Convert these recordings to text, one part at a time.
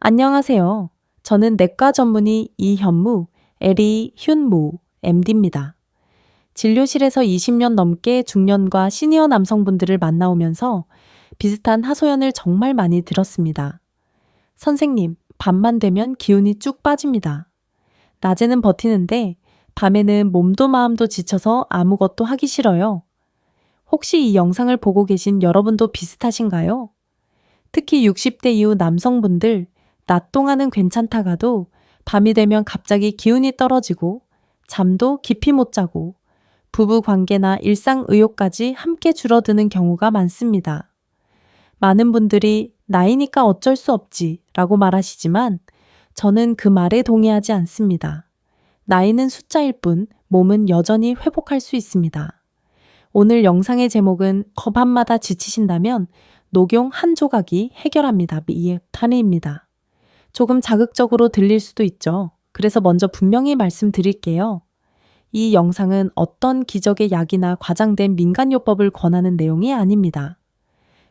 안녕하세요. 저는 내과 전문의 이현무, 에리 휴무 MD입니다. 진료실에서 20년 넘게 중년과 시니어 남성분들을 만나오면서 비슷한 하소연을 정말 많이 들었습니다. 선생님, 밤만 되면 기운이 쭉 빠집니다. 낮에는 버티는데 밤에는 몸도 마음도 지쳐서 아무것도 하기 싫어요. 혹시 이 영상을 보고 계신 여러분도 비슷하신가요? 특히 60대 이후 남성분들, 낮 동안은 괜찮다가도 밤이 되면 갑자기 기운이 떨어지고 잠도 깊이 못 자고 부부 관계나 일상 의욕까지 함께 줄어드는 경우가 많습니다. 많은 분들이 나이니까 어쩔 수 없지 라고 말하시지만 저는 그 말에 동의하지 않습니다. 나이는 숫자일 뿐 몸은 여전히 회복할 수 있습니다. 오늘 영상의 제목은 밤마다 지치신다면 녹용 한 조각이 해결합니다. 탄해입니다. 조금 자극적으로 들릴 수도 있죠. 그래서 먼저 분명히 말씀드릴게요. 이 영상은 어떤 기적의 약이나 과장된 민간요법을 권하는 내용이 아닙니다.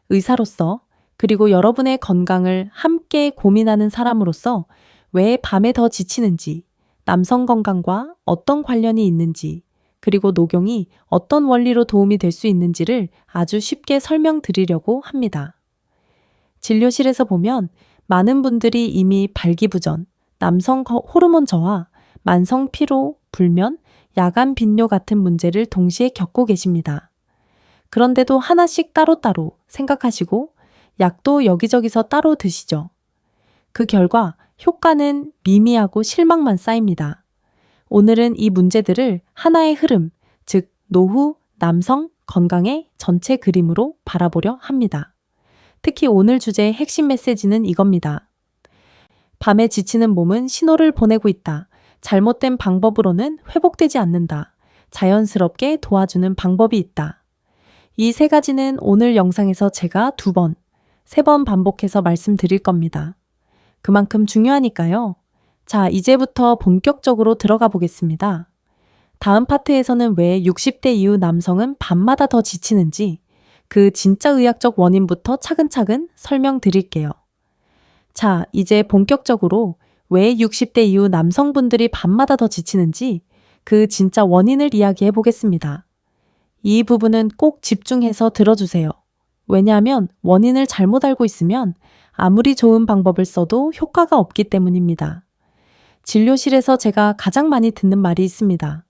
의사로서 그리고 여러분의 건강을 함께 고민하는 사람으로서 왜 밤에 더 지치는지, 남성 건강과 어떤 관련이 있는지, 그리고 녹용이 어떤 원리로 도움이 될 수 있는지를 아주 쉽게 설명드리려고 합니다. 진료실에서 보면 많은 분들이 이미 발기부전, 남성 호르몬 저하, 만성 피로, 불면, 야간 빈뇨 같은 문제를 동시에 겪고 계십니다. 그런데도 하나씩 따로따로 생각하시고 약도 여기저기서 따로 드시죠. 그 결과 효과는 미미하고 실망만 쌓입니다. 오늘은 이 문제들을 하나의 흐름, 즉 노후, 남성, 건강의 전체 그림으로 바라보려 합니다. 특히 오늘 주제의 핵심 메시지는 이겁니다. 밤에 지치는 몸은 신호를 보내고 있다. 잘못된 방법으로는 회복되지 않는다. 자연스럽게 도와주는 방법이 있다. 이 세 가지는 오늘 영상에서 제가 2번, 3번 반복해서 말씀드릴 겁니다. 그만큼 중요하니까요. 자, 이제부터 본격적으로 들어가 보겠습니다. 다음 파트에서는 왜 60대 이후 남성은 밤마다 더 지치는지 그 진짜 의학적 원인부터 차근차근 설명드릴게요. 자, 이제 본격적으로 왜 60대 이후 남성분들이 밤마다 더 지치는지 그 진짜 원인을 이야기해 보겠습니다. 이 부분은 꼭 집중해서 들어주세요. 왜냐하면 원인을 잘못 알고 있으면 아무리 좋은 방법을 써도 효과가 없기 때문입니다. 진료실에서 제가 가장 많이 듣는 말이 있습니다.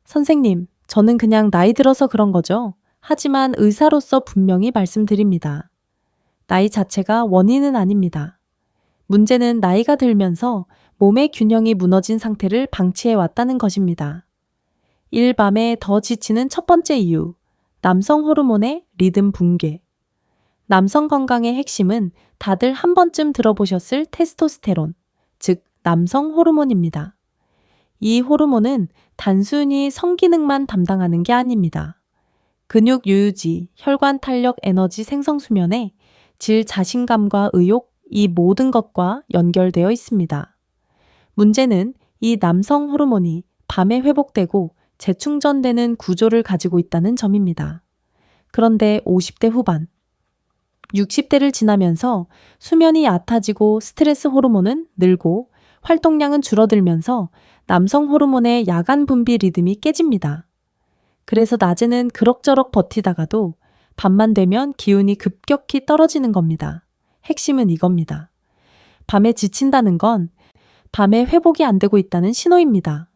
선생님, 저는 그냥 나이 들어서 그런 거죠. 하지만 의사로서 분명히 말씀드립니다. 나이 자체가 원인은 아닙니다. 문제는 나이가 들면서 몸의 균형이 무너진 상태를 방치해 왔다는 것입니다. 일밤에 더 지치는 첫 번째 이유, 남성 호르몬의 리듬 붕괴. 남성 건강의 핵심은 다들 한 번쯤 들어보셨을 테스토스테론, 즉 남성 호르몬입니다. 이 호르몬은 단순히 성기능만 담당하는 게 아닙니다. 근육 유유지, 혈관 탄력, 에너지 생성 수면에 질 자신감과 의욕, 이 모든 것과 연결되어 있습니다. 문제는 이 남성 호르몬이 밤에 회복되고 재충전되는 구조를 가지고 있다는 점입니다. 그런데 50대 후반, 60대를 지나면서 수면이 얕아지고 스트레스 호르몬은 늘고 활동량은 줄어들면서 남성 호르몬의 야간 분비 리듬이 깨집니다. 그래서 낮에는 그럭저럭 버티다가도 밤만 되면 기운이 급격히 떨어지는 겁니다. 핵심은 이겁니다. 밤에 지친다는 건 밤에 회복이 안 되고 있다는 신호입니다.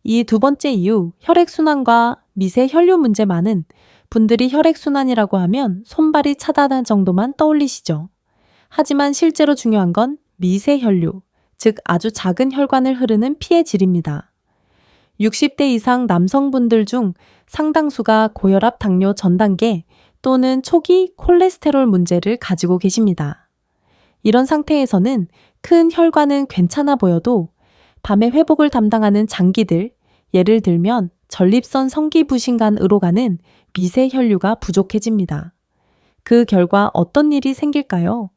이 두 번째 이유, 혈액순환과 미세 혈류 문제만은 분들이 혈액순환이라고 하면 손발이 차다는 정도만 떠올리시죠. 하지만 실제로 중요한 건 미세 혈류, 즉 아주 작은 혈관을 흐르는 피의 질입니다. 60대 이상 남성분들 중 상당수가 고혈압, 당뇨 전 단계 또는 초기 콜레스테롤 문제를 가지고 계십니다. 이런 상태에서는 큰 혈관은 괜찮아 보여도 밤에 회복을 담당하는 장기들, 예를 들면 전립선 성기부신간으로 가는 미세 혈류가 부족해집니다. 그 결과 어떤 일이 생길까요?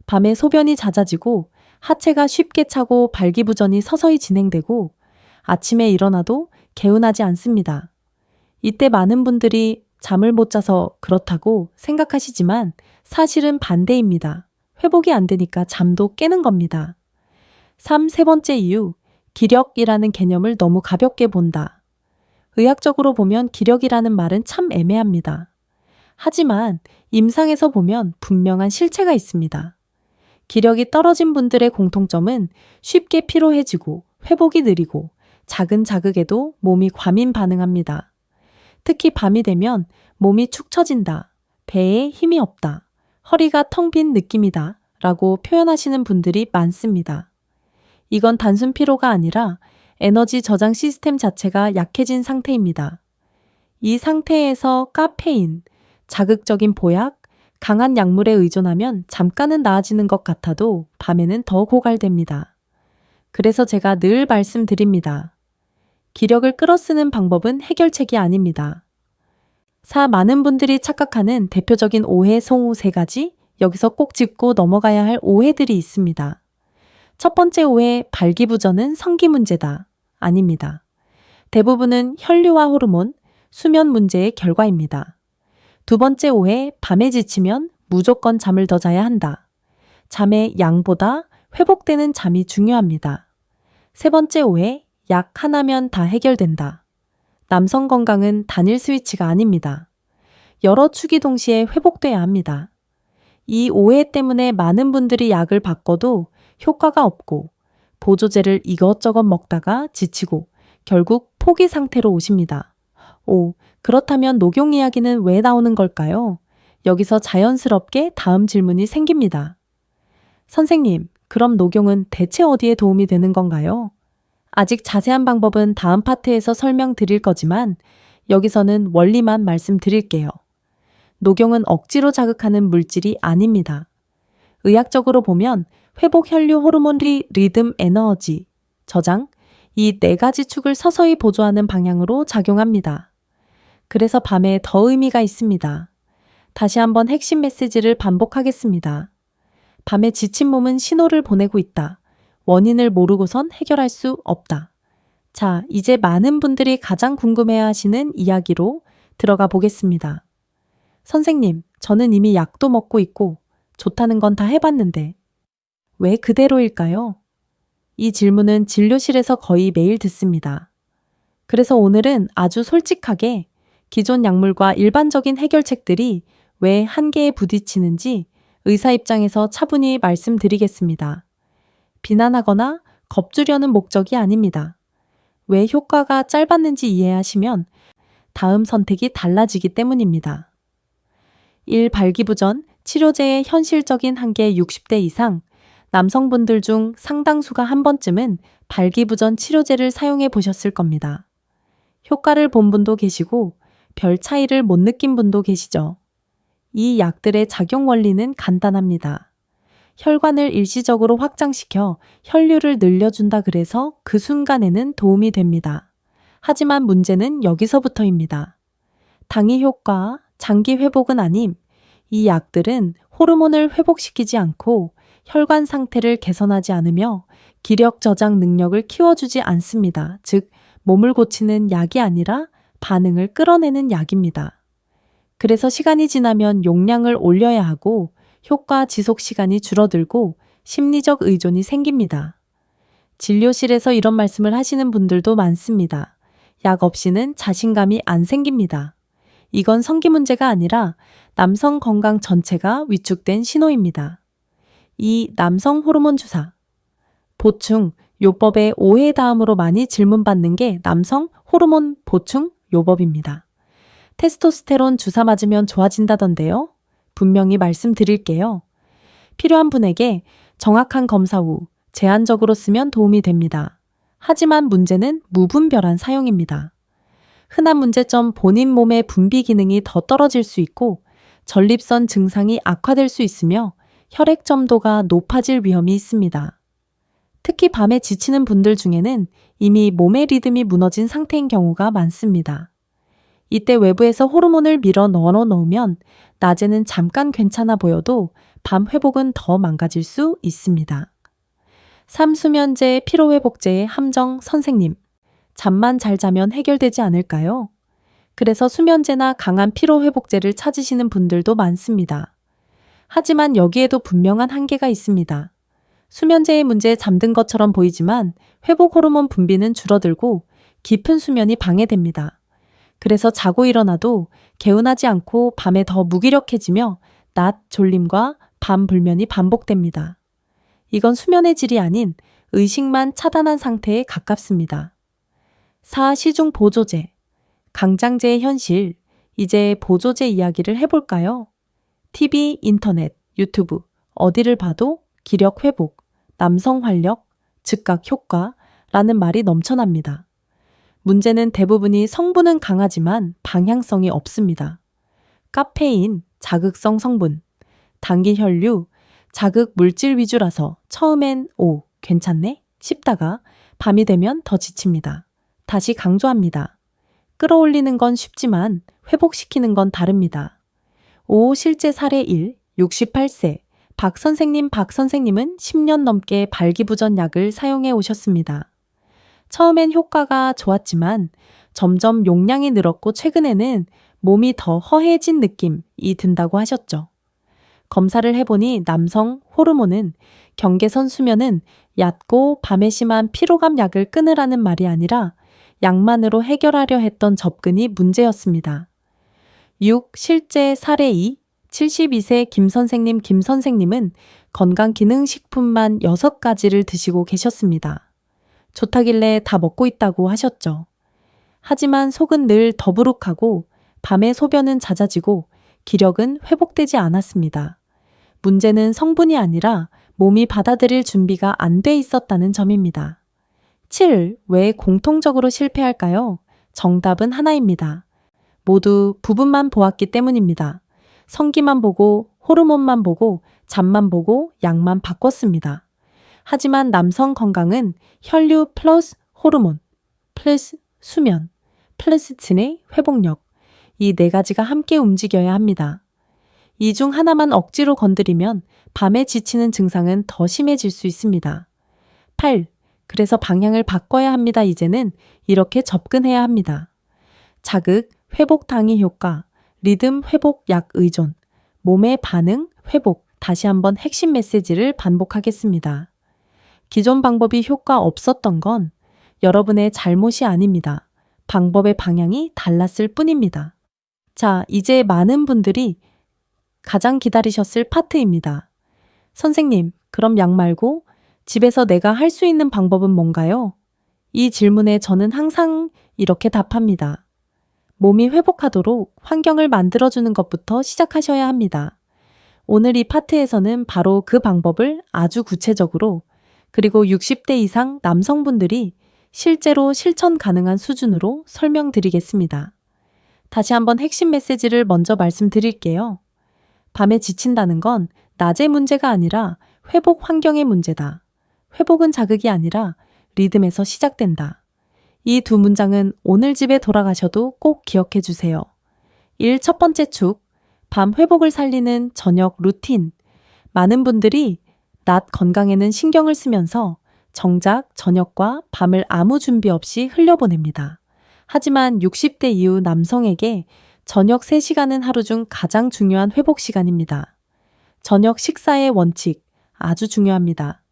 밤에 소변이 잦아지고 하체가 쉽게 차고 발기부전이 서서히 진행되고 아침에 일어나도 개운하지 않습니다. 이때 많은 분들이 잠을 못 자서 그렇다고 생각하시지만 사실은 반대입니다. 회복이 안 되니까 잠도 깨는 겁니다. 세 번째 이유, 기력이라는 개념을 너무 가볍게 본다. 의학적으로 보면 기력이라는 말은 참 애매합니다. 하지만 임상에서 보면 분명한 실체가 있습니다. 기력이 떨어진 분들의 공통점은 쉽게 피로해지고 회복이 느리고 작은 자극에도 몸이 과민 반응합니다. 특히 밤이 되면 몸이 축 처진다, 배에 힘이 없다, 허리가 텅 빈 느낌이다 라고 표현하시는 분들이 많습니다. 이건 단순 피로가 아니라 에너지 저장 시스템 자체가 약해진 상태입니다. 이 상태에서 카페인, 자극적인 보약, 강한 약물에 의존하면 잠깐은 나아지는 것 같아도 밤에는 더 고갈됩니다. 그래서 제가 늘 말씀드립니다. 기력을 끌어쓰는 방법은 해결책이 아닙니다. 많은 분들이 착각하는 대표적인 오해, 송우 3가지, 여기서 꼭 짚고 넘어가야 할 오해들이 있습니다. 첫 번째 오해, 발기부전은 성기 문제다. 아닙니다. 대부분은 혈류와 호르몬, 수면 문제의 결과입니다. 두 번째 오해, 밤에 지치면 무조건 잠을 더 자야 한다. 잠의 양보다 회복되는 잠이 중요합니다. 세 번째 오해, 약 하나면 다 해결된다. 남성 건강은 단일 스위치가 아닙니다. 여러 축이 동시에 회복돼야 합니다. 이 오해 때문에 많은 분들이 약을 바꿔도 효과가 없고 보조제를 이것저것 먹다가 지치고 결국 포기 상태로 오십니다. 그렇다면 녹용 이야기는 왜 나오는 걸까요? 여기서 자연스럽게 다음 질문이 생깁니다. 선생님, 그럼 녹용은 대체 어디에 도움이 되는 건가요? 아직 자세한 방법은 다음 파트에서 설명드릴 거지만 여기서는 원리만 말씀드릴게요. 녹용은 억지로 자극하는 물질이 아닙니다. 의학적으로 보면 회복 혈류 호르몬 리듬 에너지, 저장, 이 4가지 축을 서서히 보조하는 방향으로 작용합니다. 그래서 밤에 더 의미가 있습니다. 다시 한번 핵심 메시지를 반복하겠습니다. 밤에 지친 몸은 신호를 보내고 있다. 원인을 모르고선 해결할 수 없다. 자, 이제 많은 분들이 가장 궁금해하시는 이야기로 들어가 보겠습니다. 선생님, 저는 이미 약도 먹고 있고 좋다는 건 다 해봤는데 왜 그대로일까요? 이 질문은 진료실에서 거의 매일 듣습니다. 그래서 오늘은 아주 솔직하게 기존 약물과 일반적인 해결책들이 왜 한계에 부딪히는지 의사 입장에서 차분히 말씀드리겠습니다. 비난하거나 겁주려는 목적이 아닙니다. 왜 효과가 짧았는지 이해하시면 다음 선택이 달라지기 때문입니다. 1. 발기부전, 치료제의 현실적인 한계 60대 이상, 남성분들 중 상당수가 한 번쯤은 발기부전 치료제를 사용해 보셨을 겁니다. 효과를 본 분도 계시고 별 차이를 못 느낀 분도 계시죠. 이 약들의 작용 원리는 간단합니다. 혈관을 일시적으로 확장시켜 혈류를 늘려준다 그래서 그 순간에는 도움이 됩니다. 하지만 문제는 여기서부터입니다. 당위 효과, 장기 회복은 아님, 이 약들은 호르몬을 회복시키지 않고 혈관 상태를 개선하지 않으며 기력 저장 능력을 키워주지 않습니다. 즉, 몸을 고치는 약이 아니라 반응을 끌어내는 약입니다. 그래서 시간이 지나면 용량을 올려야 하고 효과 지속 시간이 줄어들고 심리적 의존이 생깁니다. 진료실에서 이런 말씀을 하시는 분들도 많습니다. 약 없이는 자신감이 안 생깁니다. 이건 성기 문제가 아니라 남성 건강 전체가 위축된 신호입니다. 2. 남성 호르몬 주사. 보충, 요법의 오해 다음으로 많이 질문받는 게 남성 호르몬 보충 요법입니다. 테스토스테론 주사 맞으면 좋아진다던데요? 분명히 말씀드릴게요. 필요한 분에게 정확한 검사 후 제한적으로 쓰면 도움이 됩니다. 하지만 문제는 무분별한 사용입니다. 흔한 문제점 본인 몸의 분비 기능이 더 떨어질 수 있고 전립선 증상이 악화될 수 있으며 혈액 점도가 높아질 위험이 있습니다. 특히 밤에 지치는 분들 중에는 이미 몸의 리듬이 무너진 상태인 경우가 많습니다. 이때 외부에서 호르몬을 밀어 넣어 놓으면 낮에는 잠깐 괜찮아 보여도 밤 회복은 더 망가질 수 있습니다. 3. 수면제, 피로회복제의 함정 선생님. 잠만 잘 자면 해결되지 않을까요? 그래서 수면제나 강한 피로회복제를 찾으시는 분들도 많습니다. 하지만 여기에도 분명한 한계가 있습니다. 수면제의 문제에 잠든 것처럼 보이지만 회복 호르몬 분비는 줄어들고 깊은 수면이 방해됩니다. 그래서 자고 일어나도 개운하지 않고 밤에 더 무기력해지며 낮 졸림과 밤 불면이 반복됩니다. 이건 수면의 질이 아닌 의식만 차단한 상태에 가깝습니다. 4. 시중 보조제. 강장제의 현실. 이제 보조제 이야기를 해볼까요? TV, 인터넷, 유튜브, 어디를 봐도 기력 회복, 남성 활력, 즉각 효과라는 말이 넘쳐납니다. 문제는 대부분이 성분은 강하지만 방향성이 없습니다. 카페인, 자극성 성분, 당기 혈류, 자극 물질 위주라서 처음엔 오, 괜찮네? 싶다가 밤이 되면 더 지칩니다. 다시 강조합니다. 끌어올리는 건 쉽지만 회복시키는 건 다릅니다. 5. 실제 사례 1. 68세 박 선생님은 10년 넘게 발기부전 약을 사용해 오셨습니다. 처음엔 효과가 좋았지만 점점 용량이 늘었고 최근에는 몸이 더 허해진 느낌이 든다고 하셨죠. 검사를 해보니 남성 호르몬은 경계선 수면은 얕고 밤에 심한 피로감 약을 끊으라는 말이 아니라 약만으로 해결하려 했던 접근이 문제였습니다. 6. 실제 사례 2. 72세 김 선생님은 건강기능식품만 6가지를 드시고 계셨습니다. 좋다길래 다 먹고 있다고 하셨죠. 하지만 속은 늘 더부룩하고 밤에 소변은 잦아지고 기력은 회복되지 않았습니다. 문제는 성분이 아니라 몸이 받아들일 준비가 안 돼 있었다는 점입니다. 7. 왜 공통적으로 실패할까요? 정답은 하나입니다. 모두 부분만 보았기 때문입니다. 성기만 보고 호르몬만 보고 잠만 보고 약만 바꿨습니다. 하지만 남성 건강은 혈류 플러스 호르몬 플러스 수면 플러스 진의 회복력 이 4가지가 함께 움직여야 합니다. 이 중 하나만 억지로 건드리면 밤에 지치는 증상은 더 심해질 수 있습니다. 8. 그래서 방향을 바꿔야 합니다. 이제는 이렇게 접근해야 합니다. 자극, 회복 당위 효과, 리듬 회복 약 의존, 몸의 반응, 회복. 다시 한번 핵심 메시지를 반복하겠습니다. 기존 방법이 효과 없었던 건 여러분의 잘못이 아닙니다. 방법의 방향이 달랐을 뿐입니다. 자, 이제 많은 분들이 가장 기다리셨을 파트입니다. 선생님, 그럼 약 말고 집에서 내가 할 수 있는 방법은 뭔가요? 이 질문에 저는 항상 이렇게 답합니다. 몸이 회복하도록 환경을 만들어주는 것부터 시작하셔야 합니다. 오늘 이 파트에서는 바로 그 방법을 아주 구체적으로 그리고 60대 이상 남성분들이 실제로 실천 가능한 수준으로 설명드리겠습니다. 다시 한번 핵심 메시지를 먼저 말씀드릴게요. 밤에 지친다는 건 낮의 문제가 아니라 회복 환경의 문제다. 회복은 자극이 아니라 리듬에서 시작된다. 이 2문장은 오늘 집에 돌아가셔도 꼭 기억해 주세요. 1. 첫 번째 축, 밤 회복을 살리는 저녁 루틴. 많은 분들이 낮 건강에는 신경을 쓰면서 정작 저녁과 밤을 아무 준비 없이 흘려보냅니다. 하지만 60대 이후 남성에게 저녁 3시간은 하루 중 가장 중요한 회복 시간입니다. 저녁 식사의 원칙, 아주 중요합니다.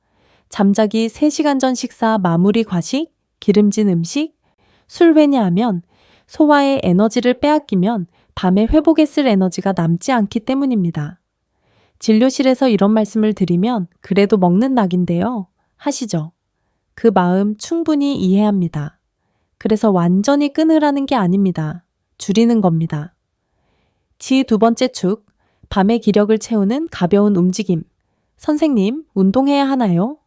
잠자기 3시간 전 식사 마무리 과식, 기름진 음식, 술 왜냐하면 소화의 에너지를 빼앗기면 밤에 회복에 쓸 에너지가 남지 않기 때문입니다. 진료실에서 이런 말씀을 드리면 그래도 먹는 낙인데요. 하시죠. 그 마음 충분히 이해합니다. 그래서 완전히 끊으라는 게 아닙니다. 줄이는 겁니다. 지 2번째 축, 밤의 기력을 채우는 가벼운 움직임. 선생님, 운동해야 하나요?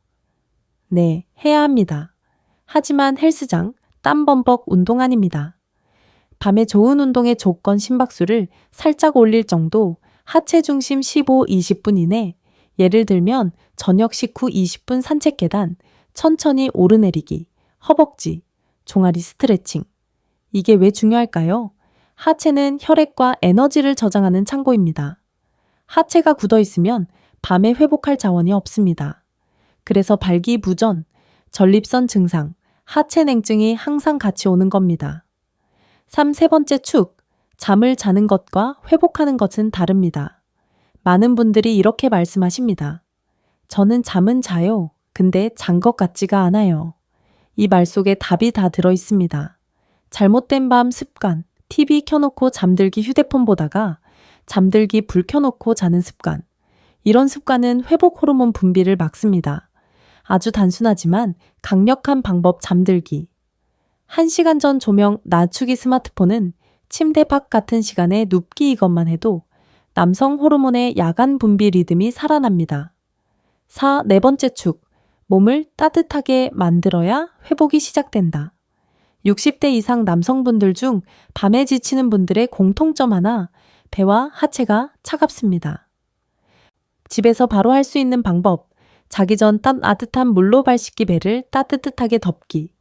네, 해야 합니다. 하지만 헬스장, 땀범벅 운동 아닙니다. 밤에 좋은 운동의 조건 심박수를 살짝 올릴 정도 하체 중심 15-20분 이내, 예를 들면 저녁 식후 20분 산책 계단, 천천히 오르내리기, 허벅지, 종아리 스트레칭. 이게 왜 중요할까요? 하체는 혈액과 에너지를 저장하는 창고입니다. 하체가 굳어 있으면 밤에 회복할 자원이 없습니다. 그래서 발기부전, 전립선 증상, 하체 냉증이 항상 같이 오는 겁니다. 3. 세 번째 축, 잠을 자는 것과 회복하는 것은 다릅니다. 많은 분들이 이렇게 말씀하십니다. 저는 잠은 자요. 근데 잔 것 같지가 않아요. 이 말 속에 답이 다 들어 있습니다. 잘못된 밤 습관, TV 켜놓고 잠들기 휴대폰 보다가 잠들기 불 켜놓고 자는 습관. 이런 습관은 회복 호르몬 분비를 막습니다. 아주 단순하지만 강력한 방법 잠들기. 1시간 전 조명 낮추기 스마트폰은 침대 밖 같은 시간에 눕기 이것만 해도 남성 호르몬의 야간 분비 리듬이 살아납니다. 네 번째 축. 몸을 따뜻하게 만들어야 회복이 시작된다. 60대 이상 남성분들 중 밤에 지치는 분들의 공통점 하나, 배와 하체가 차갑습니다. 집에서 바로 할 수 있는 방법, 자기 전 따뜻한 물로 발 씻기 배를 따뜻하게 덮기,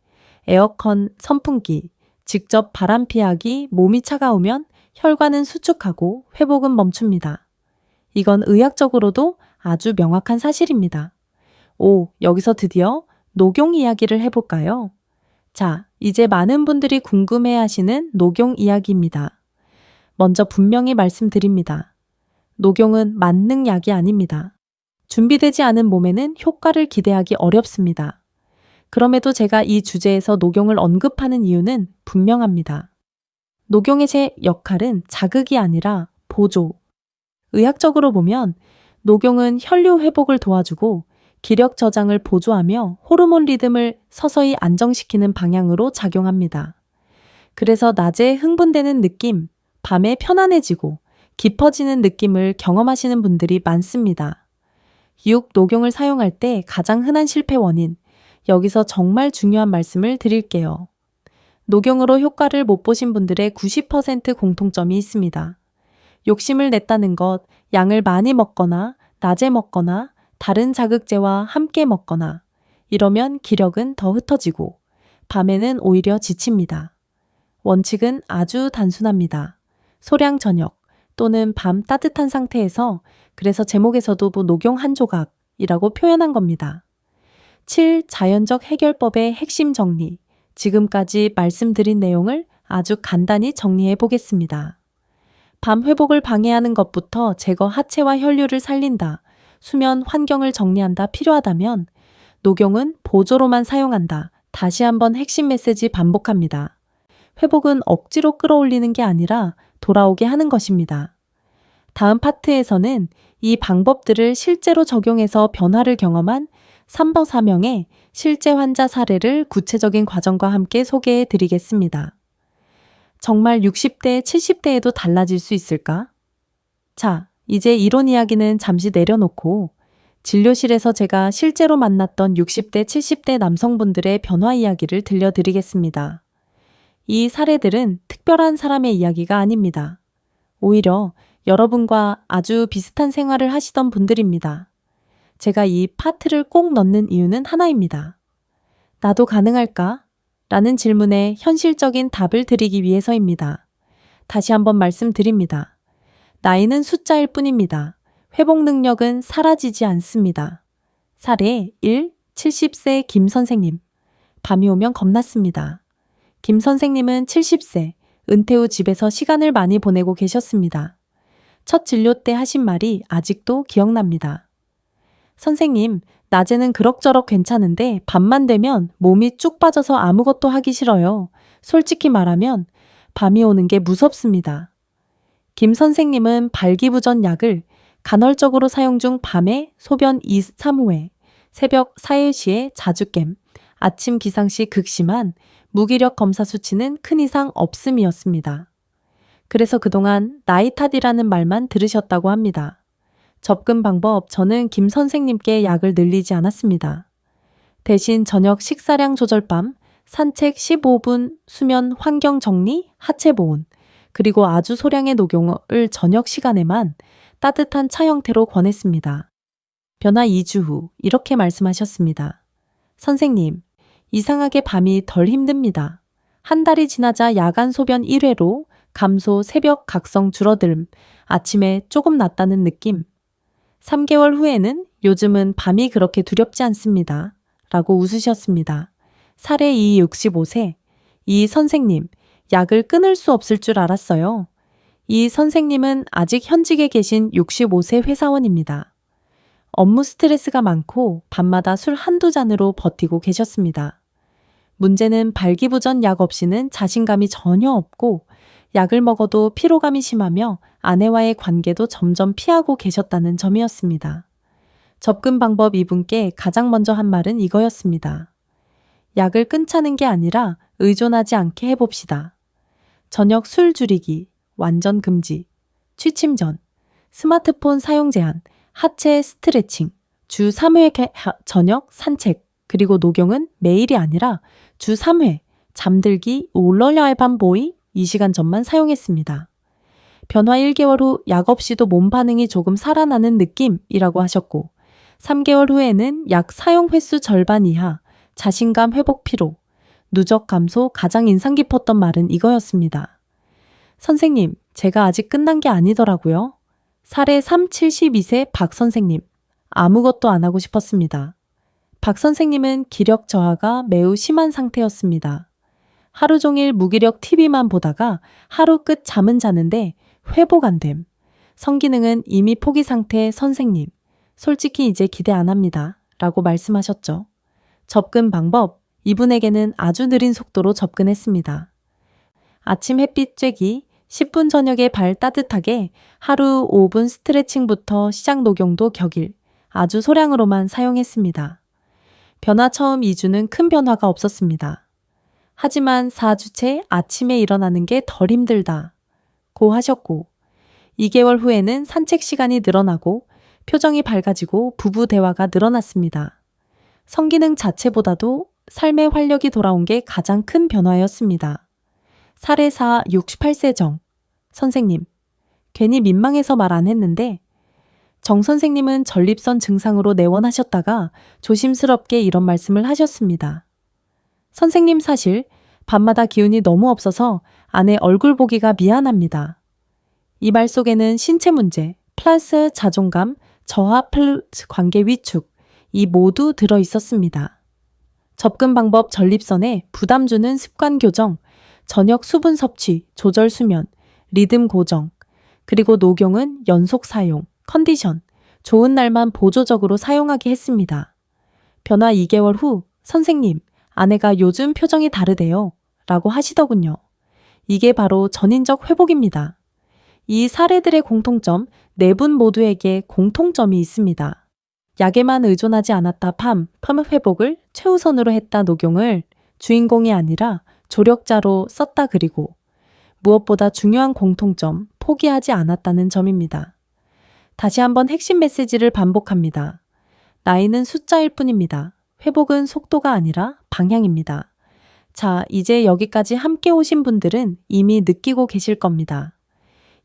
에어컨, 선풍기, 직접 바람 피하기, 몸이 차가우면 혈관은 수축하고 회복은 멈춥니다. 이건 의학적으로도 아주 명확한 사실입니다. 여기서 드디어 녹용 이야기를 해볼까요? 자, 이제 많은 분들이 궁금해 하시는 녹용 이야기입니다. 먼저 분명히 말씀드립니다. 녹용은 만능약이 아닙니다. 준비되지 않은 몸에는 효과를 기대하기 어렵습니다. 그럼에도 제가 이 주제에서 녹용을 언급하는 이유는 분명합니다. 녹용의 제 역할은 자극이 아니라 보조. 의학적으로 보면 녹용은 혈류 회복을 도와주고 기력 저장을 보조하며 호르몬 리듬을 서서히 안정시키는 방향으로 작용합니다. 그래서 낮에 흥분되는 느낌, 밤에 편안해지고 깊어지는 느낌을 경험하시는 분들이 많습니다. 녹용을 사용할 때 가장 흔한 실패 원인, 여기서 정말 중요한 말씀을 드릴게요. 녹용으로 효과를 못 보신 분들의 90% 공통점이 있습니다. 욕심을 냈다는 것, 양을 많이 먹거나 낮에 먹거나 다른 자극제와 함께 먹거나 이러면 기력은 더 흩어지고 밤에는 오히려 지칩니다. 원칙은 아주 단순합니다. 소량 저녁 또는 밤 따뜻한 상태에서 그래서 제목에서도 녹용 한 조각이라고 표현한 겁니다. 7. 자연적 해결법의 핵심 정리. 지금까지 말씀드린 내용을 아주 간단히 정리해 보겠습니다. 밤 회복을 방해하는 것부터 제거 하체와 혈류를 살린다. 수면 환경을 정리한다 필요하다면 녹용은 보조로만 사용한다. 다시 한번 핵심 메시지 반복합니다. 회복은 억지로 끌어올리는 게 아니라 돌아오게 하는 것입니다. 다음 파트에서는 이 방법들을 실제로 적용해서 변화를 경험한 3명 실제 환자 사례를 구체적인 과정과 함께 소개해 드리겠습니다. 정말 60대, 70대에도 달라질 수 있을까? 자, 이제 이론 이야기는 잠시 내려놓고 진료실에서 제가 실제로 만났던 60대, 70대 남성분들의 변화 이야기를 들려드리겠습니다. 이 사례들은 특별한 사람의 이야기가 아닙니다. 오히려 여러분과 아주 비슷한 생활을 하시던 분들입니다. 제가 이 파트를 꼭 넣는 이유는 하나입니다. 나도 가능할까? 라는 질문에 현실적인 답을 드리기 위해서입니다. 다시 한번 말씀드립니다. 나이는 숫자일 뿐입니다. 회복 능력은 사라지지 않습니다. 사례 1. 70세 김 선생님. 밤이 오면 겁났습니다. 김 선생님은 70세, 은퇴 후 집에서 시간을 많이 보내고 계셨습니다. 첫 진료 때 하신 말이 아직도 기억납니다. 선생님, 낮에는 그럭저럭 괜찮은데 밤만 되면 몸이 쭉 빠져서 아무것도 하기 싫어요. 솔직히 말하면 밤이 오는 게 무섭습니다. 김 선생님은 발기부전 약을 간헐적으로 사용 중 밤에 소변 2, 3호에, 새벽 4시에 자주깸, 아침 기상 시 극심한 무기력 검사 수치는 큰 이상 없음이었습니다. 그래서 그동안 나이 탓이라는 말만 들으셨다고 합니다. 접근 방법, 저는 김 선생님께 약을 늘리지 않았습니다. 대신 저녁 식사량 조절밤, 산책 15분, 수면 환경 정리, 하체 보온, 그리고 아주 소량의 녹용을 저녁 시간에만 따뜻한 차 형태로 권했습니다. 변화 2주 후 이렇게 말씀하셨습니다. 선생님, 이상하게 밤이 덜 힘듭니다. 한 달이 지나자 야간 소변 1회로 감소, 새벽 각성 줄어듦, 아침에 조금 낫다는 느낌. 3개월 후에는 요즘은 밤이 그렇게 두렵지 않습니다. 라고 웃으셨습니다. 사례 2, 65세. 이 선생님, 약을 끊을 수 없을 줄 알았어요. 이 선생님은 아직 현직에 계신 65세 회사원입니다. 업무 스트레스가 많고 밤마다 술 한두 잔으로 버티고 계셨습니다. 문제는 발기부전 약 없이는 자신감이 전혀 없고 약을 먹어도 피로감이 심하며 아내와의 관계도 점점 피하고 계셨다는 점이었습니다. 접근 방법 이분께 가장 먼저 한 말은 이거였습니다. 약을 끊자는 게 아니라 의존하지 않게 해봅시다. 저녁 술 줄이기, 완전 금지, 취침 전, 스마트폰 사용 제한, 하체 스트레칭, 주 3회 저녁 산책, 그리고 녹용은 매일이 아니라 주 3회, 잠들기 올러야의 밤보이 2시간 전만 사용했습니다. 변화 1개월 후 약 없이도 몸 반응이 조금 살아나는 느낌이라고 하셨고 3개월 후에는 약 사용 횟수 절반 이하, 자신감 회복 피로, 누적 감소 가장 인상 깊었던 말은 이거였습니다. 선생님, 제가 아직 끝난 게 아니더라고요. 사례 3, 72세 박 선생님. 아무것도 안 하고 싶었습니다. 박 선생님은 기력 저하가 매우 심한 상태였습니다. 하루 종일 무기력 TV만 보다가 하루 끝 잠은 자는데 회복 안 됨. 성기능은 이미 포기 상태 선생님. 솔직히 이제 기대 안 합니다. 라고 말씀하셨죠. 접근 방법, 이분에게는 아주 느린 속도로 접근했습니다. 아침 햇빛 쬐기, 10분 저녁에 발 따뜻하게 하루 5분 스트레칭부터 시작 녹용도 격일, 아주 소량으로만 사용했습니다. 변화 처음 2주는 큰 변화가 없었습니다. 하지만 4주째 아침에 일어나는 게 덜 힘들다. 고 하셨고 2개월 후에는 산책 시간이 늘어나고 표정이 밝아지고 부부 대화가 늘어났습니다. 성기능 자체보다도 삶의 활력이 돌아온 게 가장 큰 변화였습니다. 사례 4 68세 정 선생님, 괜히 민망해서 말 안 했는데 정 선생님은 전립선 증상으로 내원하셨다가 조심스럽게 이런 말씀을 하셨습니다. 선생님 사실 밤마다 기운이 너무 없어서 아내 얼굴 보기가 미안합니다. 이 말 속에는 신체 문제, 플러스 자존감, 저하 플러스 관계 위축, 이 모두 들어 있었습니다. 접근 방법 전립선에 부담 주는 습관 교정, 저녁 수분 섭취, 조절 수면, 리듬 고정, 그리고 녹용은 연속 사용, 컨디션, 좋은 날만 보조적으로 사용하게 했습니다. 변화 2개월 후 선생님, 아내가 요즘 표정이 다르대요. 라고 하시더군요. 이게 바로 전인적 회복입니다. 이 사례들의 공통점, 네 분 모두에게 공통점이 있습니다. 약에만 의존하지 않았다 팜 회복을 최우선으로 했다 녹용을 주인공이 아니라 조력자로 썼다 그리고 무엇보다 중요한 공통점, 포기하지 않았다는 점입니다. 다시 한번 핵심 메시지를 반복합니다. 나이는 숫자일 뿐입니다. 회복은 속도가 아니라 방향입니다. 자, 이제 여기까지 함께 오신 분들은 이미 느끼고 계실 겁니다.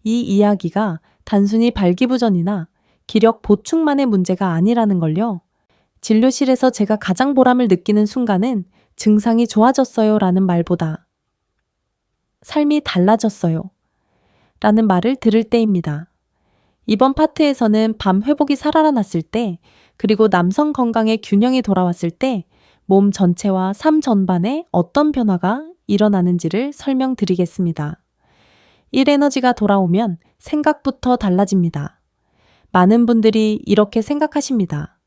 이 이야기가 단순히 발기부전이나 기력 보충만의 문제가 아니라는 걸요. 진료실에서 제가 가장 보람을 느끼는 순간은 증상이 좋아졌어요 라는 말보다 삶이 달라졌어요 라는 말을 들을 때입니다. 이번 파트에서는 밤 회복이 살아났을 때 그리고 남성 건강의 균형이 돌아왔을 때 몸 전체와 삶 전반에 어떤 변화가 일어나는지를 설명드리겠습니다. 1에너지가 돌아오면 생각부터 달라집니다. 많은 분들이 이렇게 생각하십니다.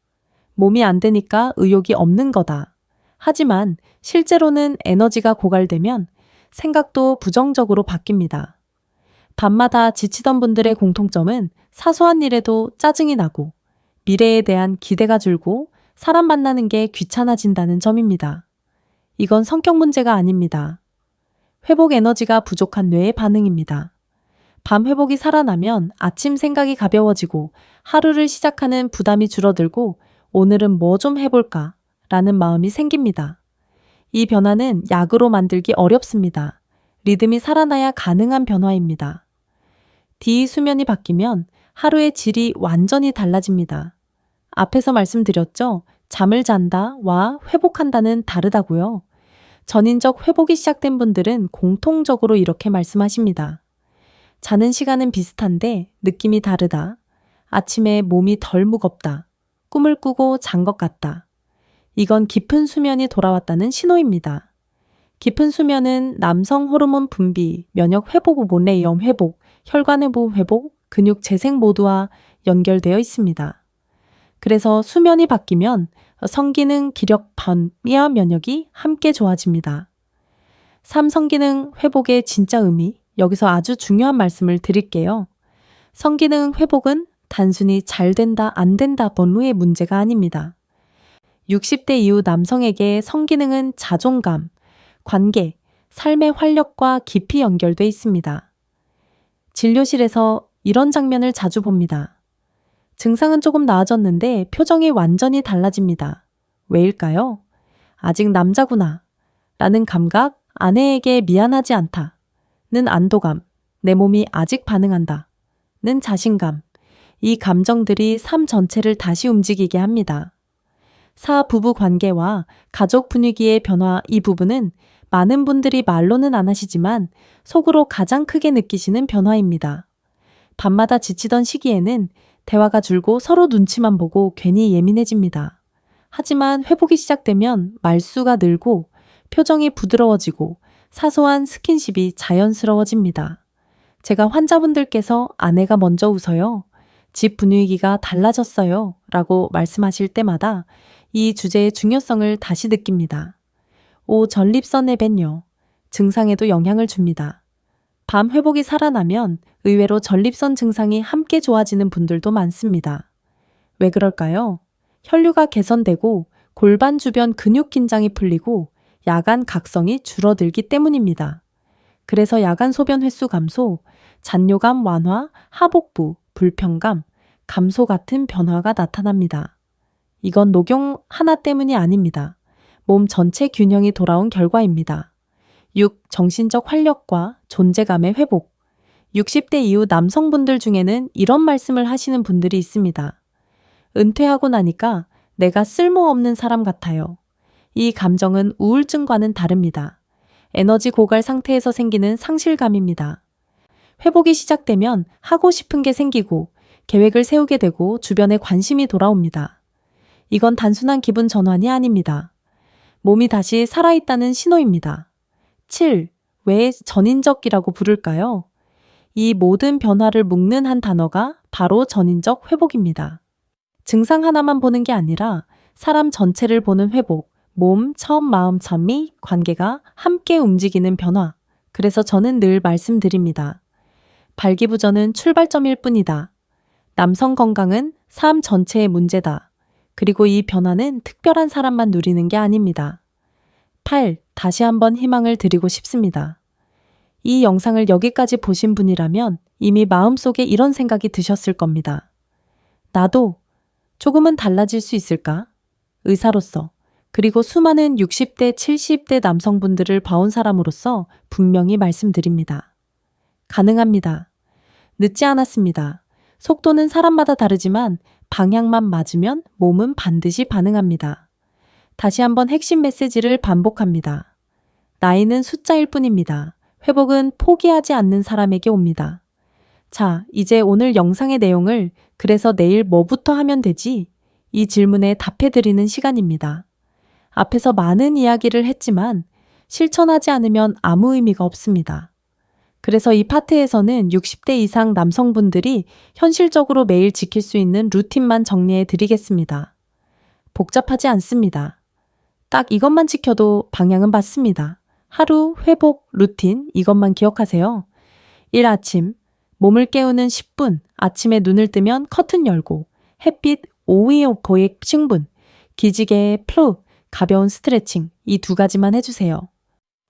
몸이 안 되니까 의욕이 없는 거다. 하지만 실제로는 에너지가 고갈되면 생각도 부정적으로 바뀝니다. 밤마다 지치던 분들의 공통점은 사소한 일에도 짜증이 나고 미래에 대한 기대가 줄고 사람 만나는 게 귀찮아진다는 점입니다. 이건 성격 문제가 아닙니다. 회복 에너지가 부족한 뇌의 반응입니다. 밤 회복이 살아나면 아침 생각이 가벼워지고 하루를 시작하는 부담이 줄어들고 오늘은 뭐 좀 해볼까 라는 마음이 생깁니다. 이 변화는 약으로 만들기 어렵습니다. 리듬이 살아나야 가능한 변화입니다. D 수면이 바뀌면 하루의 질이 완전히 달라집니다. 앞에서 말씀드렸죠? 잠을 잔다와 회복한다는 다르다고요. 전인적 회복이 시작된 분들은 공통적으로 이렇게 말씀하십니다. 자는 시간은 비슷한데 느낌이 다르다. 아침에 몸이 덜 무겁다. 꿈을 꾸고 잔 것 같다. 이건 깊은 수면이 돌아왔다는 신호입니다. 깊은 수면은 남성 호르몬 분비, 면역 회복, 모내염 회복, 혈관회복 회복, 근육 재생 모두와 연결되어 있습니다. 그래서 수면이 바뀌면 성기능, 기력, 방위와 면역이 함께 좋아집니다. 3. 성기능 회복의 진짜 의미, 여기서 아주 중요한 말씀을 드릴게요. 성기능 회복은 단순히 잘 된다, 안 된다 번호의 문제가 아닙니다. 60대 이후 남성에게 성기능은 자존감, 관계, 삶의 활력과 깊이 연결돼 있습니다. 진료실에서 이런 장면을 자주 봅니다. 증상은 조금 나아졌는데 표정이 완전히 달라집니다. 왜일까요? 아직 남자구나 라는 감각, 아내에게 미안하지 않다 는 안도감, 내 몸이 아직 반응한다 는 자신감, 이 감정들이 삶 전체를 다시 움직이게 합니다. 4. 부부 관계와 가족 분위기의 변화, 이 부분은 많은 분들이 말로는 안 하시지만 속으로 가장 크게 느끼시는 변화입니다. 밤마다 지치던 시기에는 대화가 줄고 서로 눈치만 보고 괜히 예민해집니다. 하지만 회복이 시작되면 말수가 늘고 표정이 부드러워지고 사소한 스킨십이 자연스러워집니다. 제가 환자분들께서 아내가 먼저 웃어요, 집 분위기가 달라졌어요 라고 말씀하실 때마다 이 주제의 중요성을 다시 느낍니다. 5. 전립선 내변요. 증상에도 영향을 줍니다. 밤 회복이 살아나면 의외로 전립선 증상이 함께 좋아지는 분들도 많습니다. 왜 그럴까요? 혈류가 개선되고 골반 주변 근육 긴장이 풀리고 야간 각성이 줄어들기 때문입니다. 그래서 야간 소변 횟수 감소, 잔뇨감 완화, 하복부, 불편감, 감소 같은 변화가 나타납니다. 이건 녹용 하나 때문이 아닙니다. 몸 전체 균형이 돌아온 결과입니다. 6. 정신적 활력과 존재감의 회복. 60대 이후 남성분들 중에는 이런 말씀을 하시는 분들이 있습니다. 은퇴하고 나니까 내가 쓸모없는 사람 같아요. 이 감정은 우울증과는 다릅니다. 에너지 고갈 상태에서 생기는 상실감입니다. 회복이 시작되면 하고 싶은 게 생기고 계획을 세우게 되고 주변에 관심이 돌아옵니다. 이건 단순한 기분 전환이 아닙니다. 몸이 다시 살아있다는 신호입니다. 7. 왜 전인적이라고 부를까요? 이 모든 변화를 묶는 한 단어가 바로 전인적 회복입니다. 증상 하나만 보는 게 아니라 사람 전체를 보는 회복, 몸, 마음, 참미, 관계가 함께 움직이는 변화. 그래서 저는 늘 말씀드립니다. 발기부전은 출발점일 뿐이다. 남성 건강은 삶 전체의 문제다. 그리고 이 변화는 특별한 사람만 누리는 게 아닙니다. 8. 다시 한번 희망을 드리고 싶습니다. 이 영상을 여기까지 보신 분이라면 이미 마음속에 이런 생각이 드셨을 겁니다. 나도 조금은 달라질 수 있을까? 의사로서, 그리고 수많은 60대, 70대 남성분들을 봐온 사람으로서 분명히 말씀드립니다. 가능합니다. 늦지 않았습니다. 속도는 사람마다 다르지만 방향만 맞으면 몸은 반드시 반응합니다. 다시 한번 핵심 메시지를 반복합니다. 나이는 숫자일 뿐입니다. 회복은 포기하지 않는 사람에게 옵니다. 자, 이제 오늘 영상의 내용을 그래서 내일 뭐부터 하면 되지? 이 질문에 답해드리는 시간입니다. 앞에서 많은 이야기를 했지만 실천하지 않으면 아무 의미가 없습니다. 그래서 이 파트에서는 60대 이상 남성분들이 현실적으로 매일 지킬 수 있는 루틴만 정리해 드리겠습니다. 복잡하지 않습니다. 딱 이것만 지켜도 방향은 맞습니다. 하루 회복 루틴 이것만 기억하세요. 1. 아침 몸을 깨우는 10분, 아침에 눈을 뜨면 커튼 열고 햇빛 5의 충분, 기지개의 플로우, 가벼운 스트레칭 이 두 가지만 해주세요.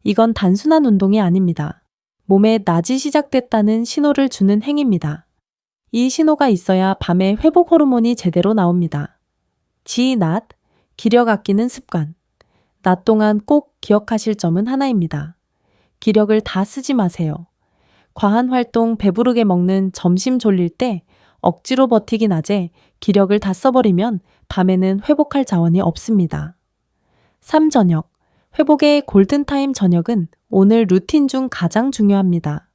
이건 단순한 운동이 아닙니다. 몸에 낮이 시작됐다는 신호를 주는 행위입니다. 이 신호가 있어야 밤에 회복 호르몬이 제대로 나옵니다. 낮, 기력 아끼는 습관. 낮 동안 꼭 기억하실 점은 하나입니다. 기력을 다 쓰지 마세요. 과한 활동, 배부르게 먹는, 점심 졸릴 때 억지로 버티기 낮에 기력을 다 써버리면 밤에는 회복할 자원이 없습니다. 3. 저녁. 회복의 골든타임 저녁은 오늘 루틴 중 가장 중요합니다.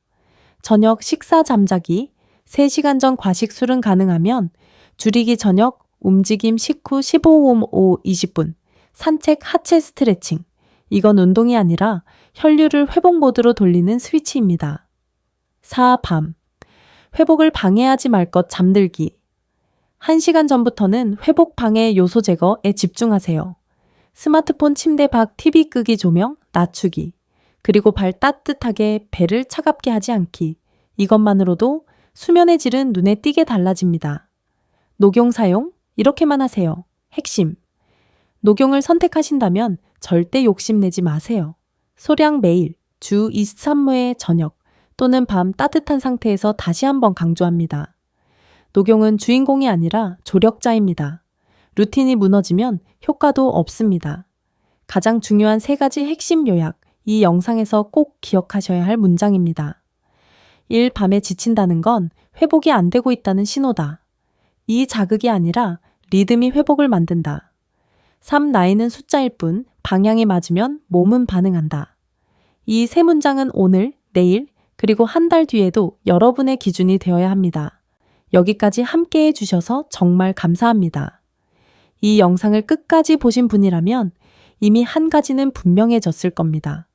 저녁 식사 잠자기, 3시간 전 과식 술은 가능하면 줄이기 저녁, 움직임 식후 15호 20분, 산책 하체 스트레칭. 이건 운동이 아니라 혈류를 회복 모드로 돌리는 스위치입니다. 4. 밤. 회복을 방해하지 말 것 잠들기. 1시간 전부터는 회복 방해 요소 제거에 집중하세요. 스마트폰 침대 밖 TV 끄기 조명 낮추기. 그리고 발 따뜻하게 배를 차갑게 하지 않기. 이것만으로도 수면의 질은 눈에 띄게 달라집니다. 녹용 사용? 이렇게만 하세요. 핵심. 녹용을 선택하신다면 절대 욕심내지 마세요. 소량 매일 주 2, 3회의 저녁 또는 밤 따뜻한 상태에서 다시 한번 강조합니다. 녹용은 주인공이 아니라 조력자입니다. 루틴이 무너지면 효과도 없습니다. 가장 중요한 3가지 핵심 요약, 이 영상에서 꼭 기억하셔야 할 문장입니다. 1. 밤에 지친다는 건 회복이 안 되고 있다는 신호다. 2. 자극이 아니라 리듬이 회복을 만든다. 3. 나이는 숫자일 뿐 방향이 맞으면 몸은 반응한다. 이 3문장은 오늘, 내일, 그리고 한 달 뒤에도 여러분의 기준이 되어야 합니다. 여기까지 함께 해주셔서 정말 감사합니다. 이 영상을 끝까지 보신 분이라면 이미 한 가지는 분명해졌을 겁니다.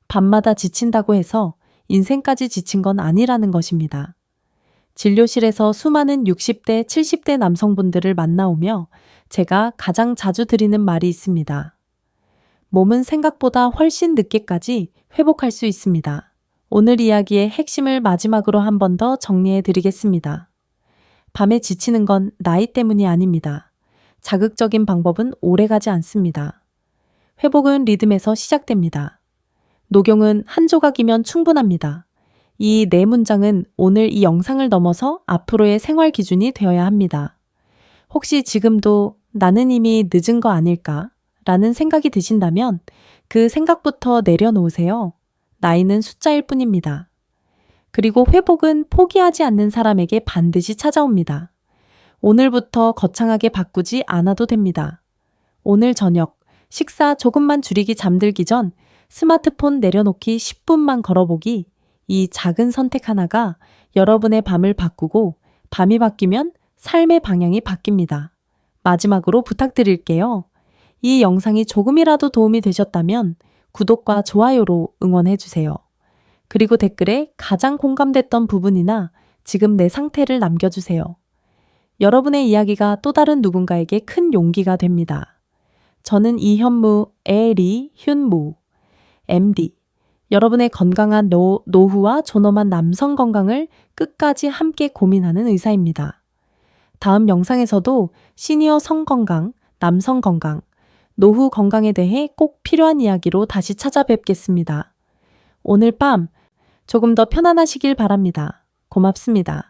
밤마다 지친다고 해서 인생까지 지친 건 아니라는 것입니다. 진료실에서 수많은 60대, 70대 남성분들을 만나오며 제가 가장 자주 드리는 말이 있습니다. 몸은 생각보다 훨씬 늦게까지 회복할 수 있습니다. 오늘 이야기의 핵심을 마지막으로 한 번 더 정리해 드리겠습니다. 밤에 지치는 건 나이 때문이 아닙니다. 자극적인 방법은 오래가지 않습니다. 회복은 리듬에서 시작됩니다. 녹용은 한 조각이면 충분합니다. 이 4문장은 오늘 이 영상을 넘어서 앞으로의 생활 기준이 되어야 합니다. 혹시 지금도 나는 이미 늦은 거 아닐까? 라는 생각이 드신다면 그 생각부터 내려놓으세요. 나이는 숫자일 뿐입니다. 그리고 회복은 포기하지 않는 사람에게 반드시 찾아옵니다. 오늘부터 거창하게 바꾸지 않아도 됩니다. 오늘 저녁 식사 조금만 줄이기 잠들기 전 스마트폰 내려놓기 10분만 걸어보기, 이 작은 선택 하나가 여러분의 밤을 바꾸고 밤이 바뀌면 삶의 방향이 바뀝니다. 마지막으로 부탁드릴게요. 이 영상이 조금이라도 도움이 되셨다면 구독과 좋아요로 응원해주세요. 그리고 댓글에 가장 공감됐던 부분이나 지금 내 상태를 남겨주세요. 여러분의 이야기가 또 다른 누군가에게 큰 용기가 됩니다. 저는 이현무, 에리, 훈무, MD. 여러분의 건강한 노후와 존엄한 남성 건강을 끝까지 함께 고민하는 의사입니다. 다음 영상에서도 시니어 성건강, 남성 건강, 노후 건강에 대해 꼭 필요한 이야기로 다시 찾아뵙겠습니다. 오늘 밤 조금 더 편안하시길 바랍니다. 고맙습니다.